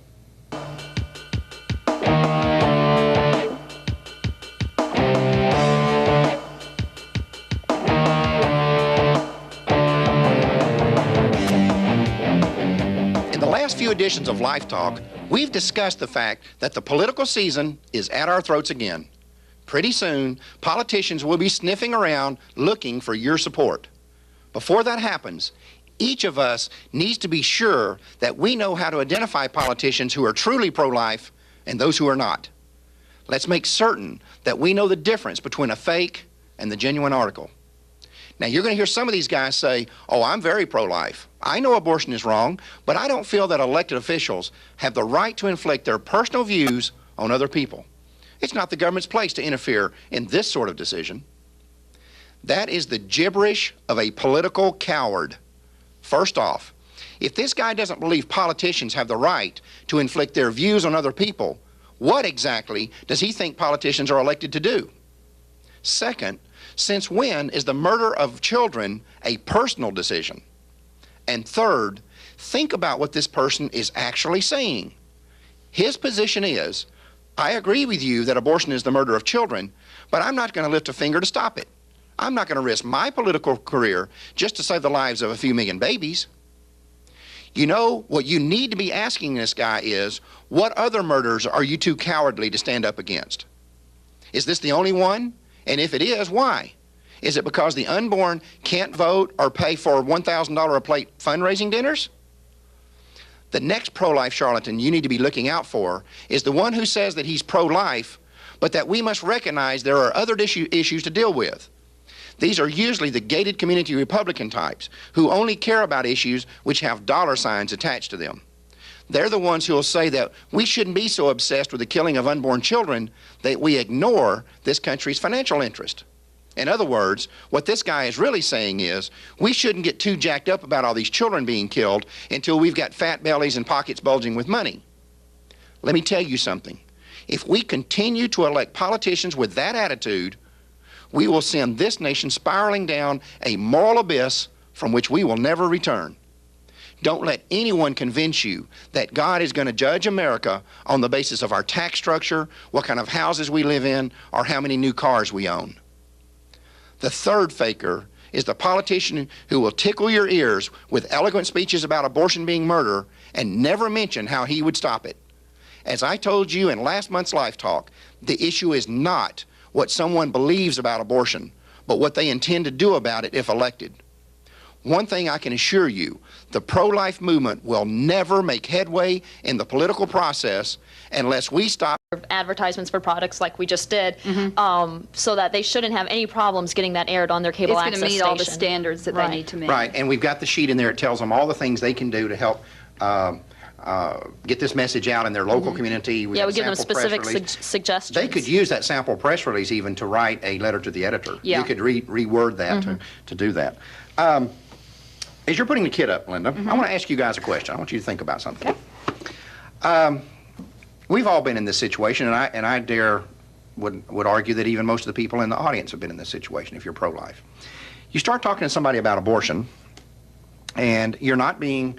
Speaker 1: In the last few editions of LifeTalk, we've discussed the fact that the political season is at our throats again. Pretty soon, politicians will be sniffing around looking for your support. Before that happens, each of us needs to be sure that we know how to identify politicians who are truly pro-life and those who are not. Let's make certain that we know the difference between a fake and the genuine article. Now, you're going to hear some of these guys say, oh, I'm very pro-life. I know abortion is wrong, but I don't feel that elected officials have the right to inflict their personal views on other people. It's not the government's place to interfere in this sort of decision. That is the gibberish of a political coward. First off, if this guy doesn't believe politicians have the right to inflict their views on other people, what exactly does he think politicians are elected to do? Second, since when is the murder of children a personal decision? And third, think about what this person is actually saying. His position is, I agree with you that abortion is the murder of children, but I'm not going to lift a finger to stop it. I'm not going to risk my political career just to save the lives of a few million babies. You know, what you need to be asking this guy is, what other murders are you too cowardly to stand up against? Is this the only one? And if it is, why? Is it because the unborn can't vote or pay for $1,000 a plate fundraising dinners? The next pro-life charlatan you need to be looking out for is the one who says that he's pro-life, but that we must recognize there are other issues to deal with. These are usually the gated community Republican types who only care about issues which have dollar signs attached to them. They're the ones who will say that we shouldn't be so obsessed with the killing of unborn children that we ignore this country's financial interest. In other words, what this guy is really saying is we shouldn't get too jacked up about all these children being killed until we've got fat bellies and pockets bulging with money. Let me tell you something. If we continue to elect politicians with that attitude, we will send this nation spiraling down a moral abyss from which we will never return. Don't let anyone convince you that God is going to judge America on the basis of our tax structure, what kind of houses we live in, or how many new cars we own. The third faker is the politician who will tickle your ears with eloquent speeches about abortion being murder and never mention how he would stop it. As I told you in last month's LifeTalk, the issue is not what someone believes about abortion, but what they intend to do about it if elected. One thing I can assure you, the pro-life movement will never make headway in the political process unless we stop
Speaker 3: advertisements for products like we just did, so that they shouldn't have any problems getting that aired on their cable access station.
Speaker 2: It's going to meet all the standards that they need to meet.
Speaker 1: Right, and we've got the sheet in there. It tells them all the things they can do to help get this message out in their local community.
Speaker 3: We give them specific suggestions.
Speaker 1: They could use that sample press release even to write a letter to the editor.
Speaker 2: Yeah.
Speaker 1: You could reword that to do that. As you're putting the kit up, Linda, I want to ask you guys a question. I want you to think about something.
Speaker 2: Okay.
Speaker 1: We've all been in this situation, and I would argue that even most of the people in the audience have been in this situation if you're pro-life. You start talking to somebody about abortion, and you're not being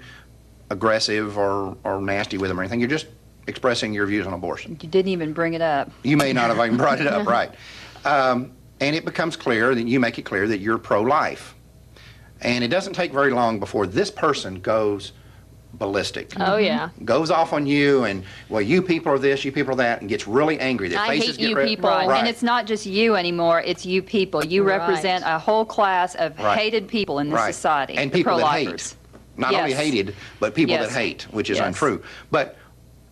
Speaker 1: aggressive or nasty with them or anything. You're just expressing your views on abortion.
Speaker 2: You didn't even bring it up.
Speaker 1: You may not have even brought it up, right. And it becomes clear, that you make it clear that you're pro-life. And it doesn't take very long before this person goes ballistic.
Speaker 3: Oh, yeah.
Speaker 1: Goes off on you and, well, you people are this, you people are that, and gets really angry. Their
Speaker 3: I
Speaker 1: faces
Speaker 3: hate
Speaker 1: get
Speaker 3: you
Speaker 1: red.
Speaker 3: people.
Speaker 2: Right.
Speaker 1: Right.
Speaker 2: And it's not just you anymore, it's you people. You represent a whole class of hated people in this society.
Speaker 1: And
Speaker 2: the
Speaker 1: people that
Speaker 2: pro-lifers.
Speaker 1: hate. Not only hated, but people that hate, which is untrue. But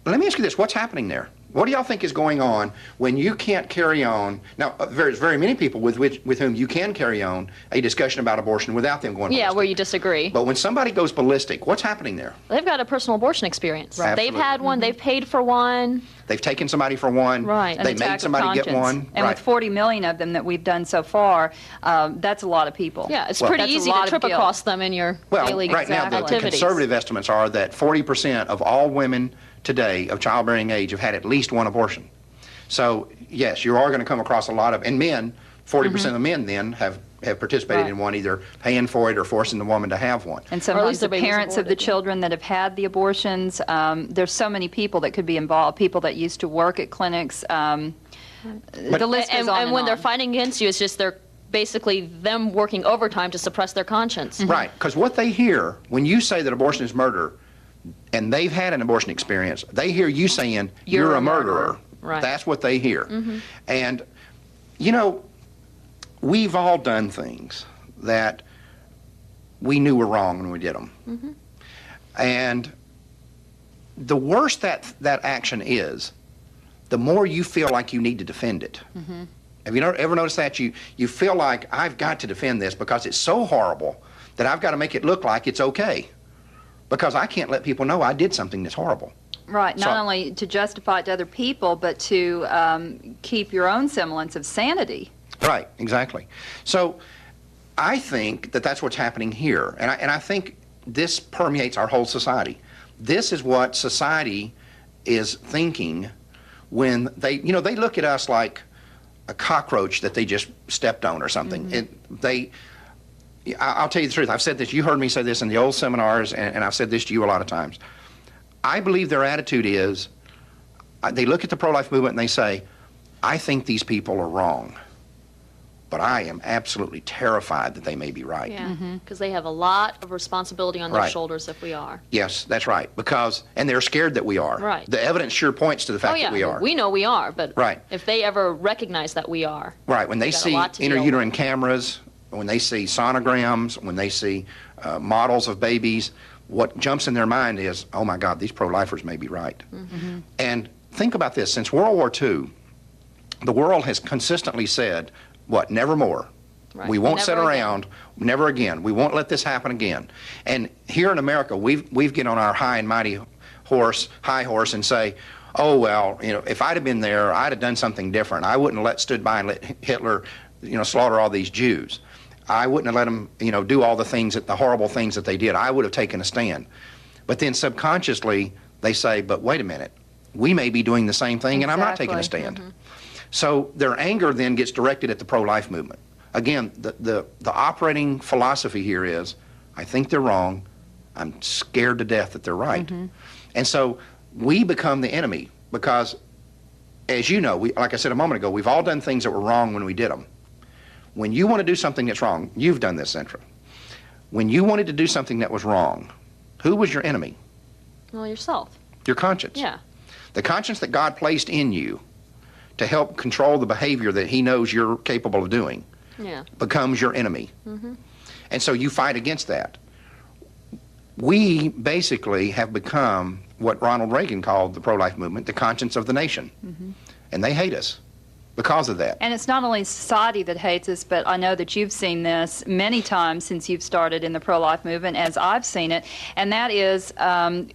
Speaker 1: let me ask you this, what's happening there? What do y'all think is going on when you can't carry on? Now, there's very many people with whom you can carry on a discussion about abortion without them going ballistic.
Speaker 3: Yeah, where you disagree.
Speaker 1: But when somebody goes ballistic, what's happening there?
Speaker 3: They've got a personal abortion experience.
Speaker 1: Right.
Speaker 3: They've had one. They've paid for one.
Speaker 1: They've taken somebody for one.
Speaker 3: Right.
Speaker 1: They
Speaker 2: An attack
Speaker 1: made
Speaker 2: of
Speaker 1: somebody get
Speaker 2: conscience.
Speaker 1: one.
Speaker 2: And
Speaker 1: right.
Speaker 2: with 40 million of them that we've done so far, that's a lot of people.
Speaker 3: Yeah, it's
Speaker 1: Well,
Speaker 3: pretty
Speaker 2: that's a
Speaker 3: easy
Speaker 2: lot
Speaker 3: to
Speaker 2: of
Speaker 3: trip
Speaker 2: guilt.
Speaker 3: across them in your
Speaker 1: Well,
Speaker 3: daily
Speaker 1: right now, the
Speaker 3: activities.
Speaker 1: conservative estimates are that 40% of all women today of childbearing age have had at least one abortion. So, yes, you are going to come across a lot of, and men, 40% of men then have participated
Speaker 2: Right.
Speaker 1: in one, either paying for it or forcing the woman to have one.
Speaker 2: And
Speaker 3: Or at
Speaker 2: sometimes
Speaker 3: least
Speaker 2: the
Speaker 3: the baby's
Speaker 2: parents of the
Speaker 3: aborted, yeah.
Speaker 2: children that have had the abortions, there's so many people that could be involved, people that used to work at clinics. The list goes on
Speaker 3: And when they're
Speaker 2: on.
Speaker 3: fighting against you, it's just they're basically them working overtime to suppress their conscience.
Speaker 1: Right, because what they hear when you say that abortion is murder, and they've had an abortion experience, they hear you saying, you're a murderer.
Speaker 3: Right.
Speaker 1: That's what they hear. And, you know, we've all done things that we knew were wrong when we did them. And the worse that action is, the more you feel like you need to defend it. Have you ever noticed that? You feel like, I've got to defend this because it's so horrible that I've got to make it look like it's okay. Because I can't let people know I did something that's horrible.
Speaker 2: Right, not
Speaker 1: So-
Speaker 2: only to justify it to other people, but to keep your own semblance of sanity.
Speaker 1: Right, exactly. So I think that that's what's happening here. And I think this permeates our whole society. This is what society is thinking when they look at us like a cockroach that they just stepped on or something. I'll tell you the truth. I've said this. You heard me say this in the old seminars, and I've said this to you a lot of times. I believe their attitude is, they look at the pro-life movement and they say, I think these people are wrong, but I am absolutely terrified that they may be right.
Speaker 3: Yeah, because they have a lot of responsibility on their
Speaker 1: Right.
Speaker 3: shoulders if we are.
Speaker 1: Yes, that's right. And they're scared that we are.
Speaker 3: Right.
Speaker 1: The evidence sure points to the fact
Speaker 3: Oh, yeah,
Speaker 1: that we are.
Speaker 3: we know we are, but
Speaker 1: Right.
Speaker 3: if they ever recognize that we are.
Speaker 1: Right. When they
Speaker 3: got a
Speaker 1: see
Speaker 3: lot to deal
Speaker 1: intrauterine
Speaker 3: with.
Speaker 1: cameras, when they see sonograms, when they see models of babies, what jumps in their mind is, oh my God, these pro-lifers may be right. And think about this. Since World War II, the world has consistently said, what, never more.
Speaker 3: Right.
Speaker 1: We won't
Speaker 3: Never
Speaker 1: sit
Speaker 3: again.
Speaker 1: around, never again. We won't let this happen again. And here in America, we've get on our high and mighty high horse and say, oh, well, if I'd have been there, I'd have done something different. I wouldn't have stood by and let Hitler, slaughter all these Jews. I wouldn't have let them, do all the horrible things that they did. I would have taken a stand. But then subconsciously, they say, but wait a minute, we may be doing the same thing, and I'm not taking a
Speaker 2: Exactly.
Speaker 1: stand. So their anger then gets directed at the pro-life movement. Again, the operating philosophy here is, I think they're wrong. I'm scared to death that they're right. And so we become the enemy because, as you know, like I said a moment ago, we've all done things that were wrong when we did them. When you want to do something that's wrong, you've done this, Centra. When you wanted to do something that was wrong, who was your enemy?
Speaker 3: Well, yourself.
Speaker 1: Your conscience.
Speaker 3: Yeah.
Speaker 1: The conscience that God placed in you to help control the behavior that He knows you're capable of doing
Speaker 3: Yeah.
Speaker 1: becomes your enemy. And so you fight against that. We basically have become what Ronald Reagan called the pro-life movement, the conscience of the nation. And they hate us because of that.
Speaker 2: And it's not only society that hates us, but I know that you've seen this many times since you've started in the pro-life movement, as I've seen it, and that is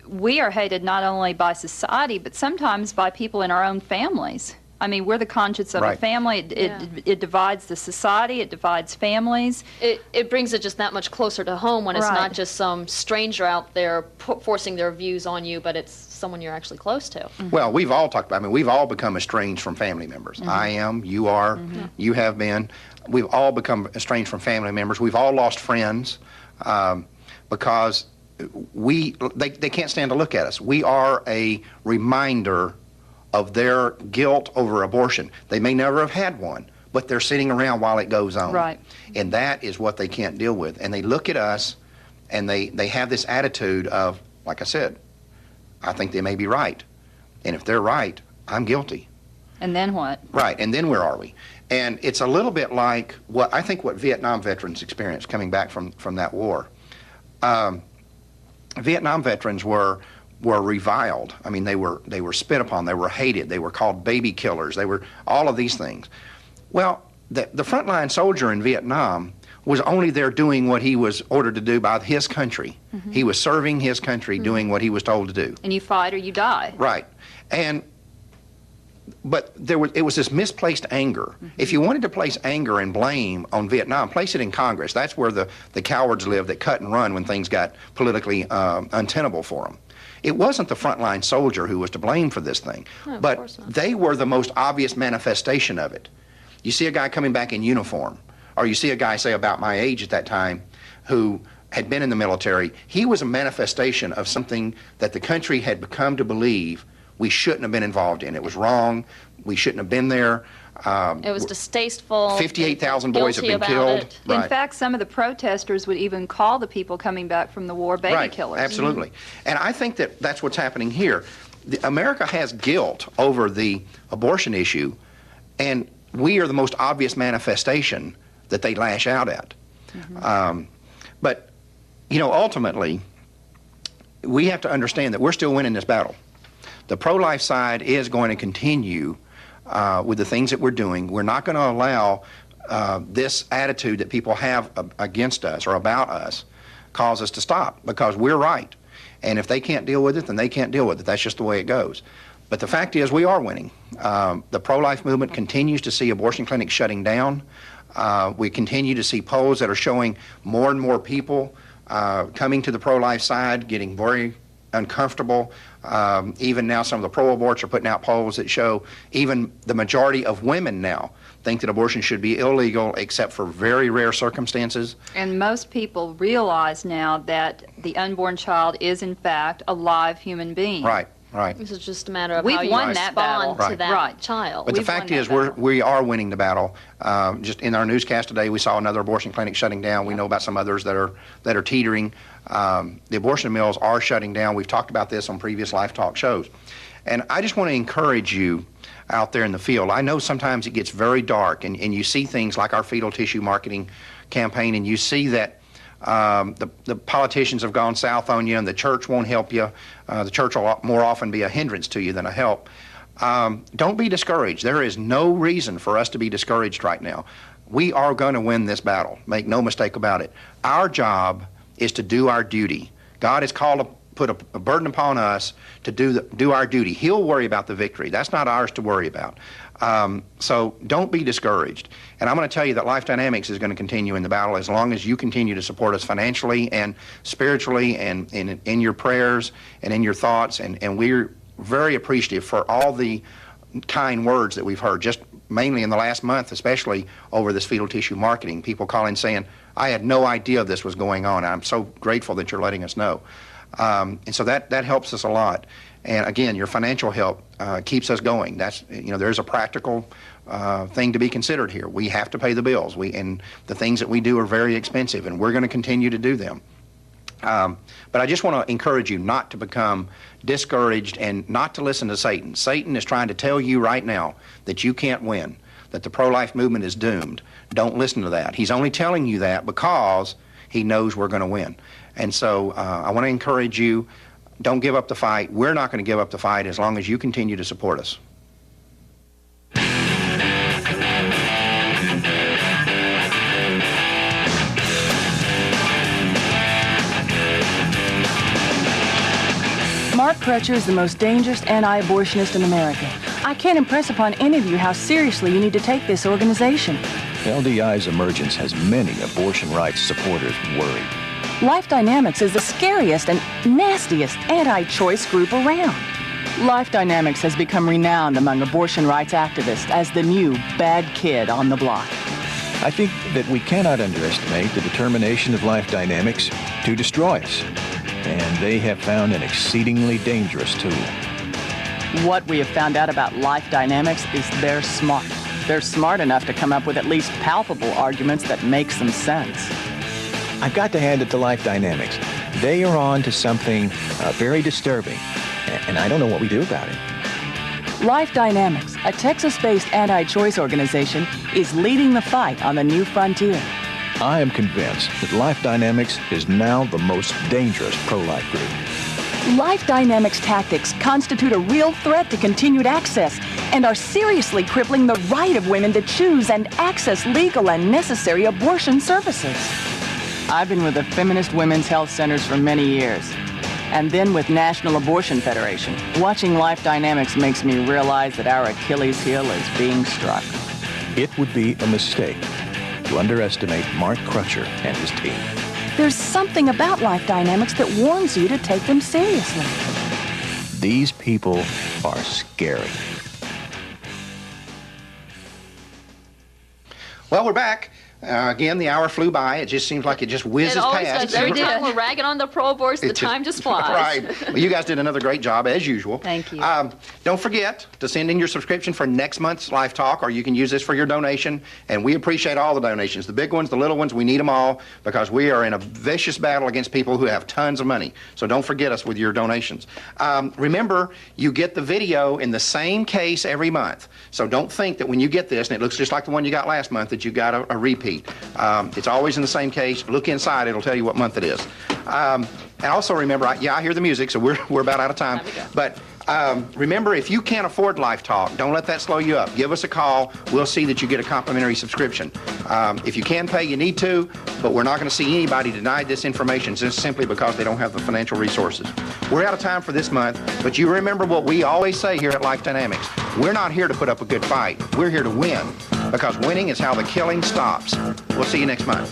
Speaker 2: we are hated not only by society, but sometimes by people in our own families. I mean, we're the conscience of a
Speaker 1: Right.
Speaker 2: family. It divides the society. It divides families.
Speaker 3: It brings it just that much closer to home when it's
Speaker 2: Right.
Speaker 3: not just some stranger out there forcing their views on you, but it's someone you're actually close to.
Speaker 1: Well, we've all talked about, we've all become estranged from family members. I am, you are, you have been. We've all become estranged from family members. We've all lost friends because they can't stand to look at us. We are a reminder of their guilt over abortion. They may never have had one, but they're sitting around while it goes on.
Speaker 2: Right.
Speaker 1: And that is what they can't deal with. And they look at us and they have this attitude of, like I said, I think they may be right. And if they're right, I'm guilty.
Speaker 2: And then what?
Speaker 1: Right, and then where are we? And it's a little bit like what Vietnam veterans experienced coming back from that war. Vietnam veterans were were reviled. I mean, they were spit upon, they were hated, they were called baby killers, they were all of these things. Well, the frontline soldier in Vietnam was only there doing what he was ordered to do by his country. He was serving his country, doing what he was told to do.
Speaker 2: And you fight or you die.
Speaker 1: Right. But it was this misplaced anger. If you wanted to place anger and blame on Vietnam, place it in Congress. That's where the cowards live that cut and run when things got politically untenable for them. It wasn't the frontline soldier who was to blame for this thing, but they were the most obvious manifestation of it. You see a guy coming back in uniform, or you see a guy, say, about my age at that time, who had been in the military. He was a manifestation of something that the country had become to believe we shouldn't have been involved in. It was wrong. We shouldn't have been there.
Speaker 3: It was distasteful.
Speaker 1: 58,000 boys have been killed.
Speaker 2: In fact, some of the protesters would even call the people coming back from the war baby killers.
Speaker 1: Absolutely. And I think that that's what's happening here. America has guilt over the abortion issue, and we are the most obvious manifestation that they lash out at. But, you know, ultimately, we have to understand that we're still winning this battle. The pro-life side is going to continue with the things that we're doing. We're not going to allow this attitude that people have against us or about us cause us to stop, because we're right. And if they can't deal with it, then they can't deal with it. That's just the way it goes. But the fact is, we are winning. The pro-life movement continues to see abortion clinics shutting down. We continue to see polls that are showing more and more people coming to the pro-life side, getting very uncomfortable. Even now, some of the pro-aborts are putting out polls that show even the majority of women now think that abortion should be illegal except for very rare circumstances.
Speaker 2: And most people realize now that the unborn child is, in fact, a live human being.
Speaker 1: Right. Right.
Speaker 3: This is just a matter of
Speaker 2: We've
Speaker 3: how you
Speaker 2: won that battle.
Speaker 3: respond to that child.
Speaker 1: But the fact is, we are winning the battle. Just in our newscast today, we saw another abortion clinic shutting down. We know about some others that are teetering. The abortion mills are shutting down. We've talked about this on previous LifeTalk shows. And I just want to encourage you out there in the field. I know sometimes it gets very dark, and you see things like our fetal tissue marketing campaign, and you see that the politicians have gone south on you, and the church won't help you. The church will more often be a hindrance to you than a help. Don't be discouraged. There is no reason for us to be discouraged right now. We are going to win this battle. Make no mistake about it. Our job is to do our duty. God has called to put a burden upon us to do our duty. He'll worry about the victory. That's not ours to worry about. So don't be discouraged. And I'm going to tell you that Life Dynamics is going to continue in the battle as long as you continue to support us financially and spiritually and in your prayers and in your thoughts. And we're very appreciative for all the kind words that we've heard, just mainly in the last month, especially over this fetal tissue marketing. People calling saying, I had no idea this was going on. I'm so grateful that you're letting us know. And so that helps us a lot. And again, your financial help keeps us going. That's, there's a practical thing to be considered here. We have to pay the bills. And the things that we do are very expensive, and we're going to continue to do them. But I just want to encourage you not to become discouraged and not to listen to Satan. Satan is trying to tell you right now that you can't win, that the pro-life movement is doomed. Don't listen to that. He's only telling you that because he knows we're going to win. And so I want to encourage you, don't give up the fight. We're not going to give up the fight as long as you continue to support us.
Speaker 5: Mark Crutcher is the most dangerous anti-abortionist in America. I can't impress upon any of you how seriously you need to take this organization.
Speaker 4: LDI's emergence has many abortion rights supporters worried.
Speaker 5: Life Dynamics is the scariest and nastiest anti-choice group around. Life Dynamics has become renowned among abortion rights activists as the new bad kid on the block.
Speaker 4: I think that we cannot underestimate the determination of Life Dynamics to destroy us. And they have found an exceedingly dangerous tool.
Speaker 5: What we have found out about Life Dynamics is they're smart. They're smart enough to come up with at least palpable arguments that make some sense.
Speaker 4: I've got to hand it to Life Dynamics. They are on to something very disturbing, and I don't know what we do about it.
Speaker 5: Life Dynamics, a Texas-based anti-choice organization, is leading the fight on the new frontier.
Speaker 4: I am convinced that Life Dynamics is now the most dangerous pro-life group.
Speaker 5: Life Dynamics tactics constitute a real threat to continued access and are seriously crippling the right of women to choose and access legal and necessary abortion services. I've been with the Feminist Women's Health Centers for many years, and then with National Abortion Federation. Watching Life Dynamics makes me realize that our Achilles heel is being struck.
Speaker 4: It would be a mistake to underestimate Mark Crutcher and his team.
Speaker 5: There's something about Life Dynamics that warns you to take them seriously.
Speaker 4: These people are scary.
Speaker 1: Well, we're back. Again, the hour flew by. It just seems like it just whizzes
Speaker 3: It always
Speaker 1: past.
Speaker 3: does. Every time we're ragging on the pro-aborts, the time just flies.
Speaker 1: Right. Well, you guys did another great job, as usual.
Speaker 2: Thank you.
Speaker 1: Don't forget to send in your subscription for next month's Life Talk, or you can use this for your donation. And we appreciate all the donations, the big ones, the little ones. We need them all because we are in a vicious battle against people who have tons of money. So don't forget us with your donations. Remember, you get the video in the same case every month. So don't think that when you get this, and it looks just like the one you got last month, that you got a repeat. It's always in the same case. Look inside, it'll tell you what month it is. And also remember, I hear the music, so we're about out of time. But remember, if you can't afford Life Talk, don't let that slow you up. Give us a call. We'll see that you get a complimentary subscription. If you can pay, you need to, but we're not going to see anybody denied this information just simply because they don't have the financial resources. We're out of time for this month, but you remember what we always say here at Life Dynamics. We're not here to put up a good fight. We're here to win, because winning is how the killing stops. We'll see you next month.